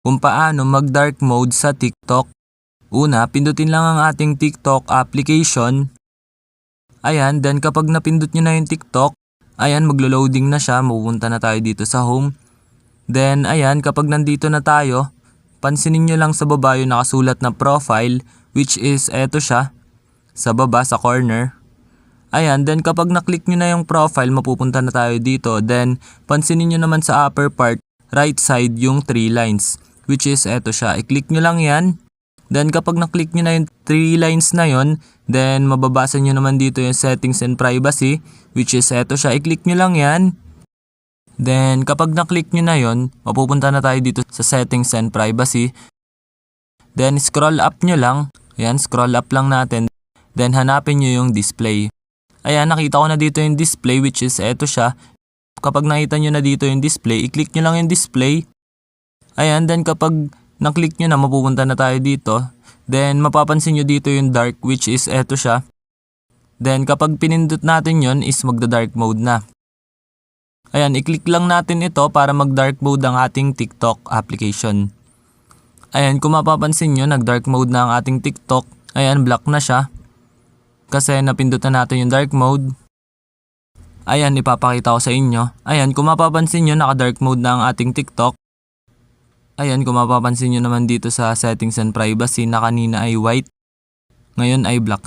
kung paano mag-dark mode sa TikTok. Una, pindutin lang ang ating TikTok application. Ayan, then kapag napindot nyo na yung TikTok, ayan, maglo-loading na siya, mapupunta na tayo dito sa home. Then ayan, kapag nandito na tayo, pansinin nyo lang sa baba yung nakasulat na profile, which is eto siya, sa baba sa corner. Ayan, then kapag naklik nyo na yung profile, mapupunta na tayo dito. Then pansinin nyo naman sa upper part, right side yung 3 lines, which is eto siya. I-click nyo lang yan. Then kapag naklik nyo na yung 3 lines na yon, then mababasa nyo naman dito yung settings and privacy, which is eto siya. I-click nyo lang yan. Then kapag naklik nyo na yon, mapupunta na tayo dito sa settings and privacy. Then scroll up nyo lang. Ayan, scroll up lang natin. Then hanapin nyo yung display. Ayan, nakita ko na dito yung display, which is eto siya. Kapag nakita nyo na dito yung display, i-click nyo lang yung display. Ayan, then kapag naklik nyo na, mapupunta na tayo dito. Then mapapansin nyo dito yung dark, which is eto siya. Then kapag pinindot natin yon is magda-dark mode na. Ayan, i-click lang natin ito para mag-dark mode ang ating TikTok application. Ayan, kung mapapansin nyo, nag-dark mode na ang ating TikTok. Ayan, black na siya. Kasi napindot na natin yung dark mode. Ayan, ipapakita ko sa inyo. Ayan, kung mapapansin nyo, naka-dark mode na ang ating TikTok. Ayan, kung mapapansin nyo naman dito sa settings and privacy na kanina ay white, ngayon ay black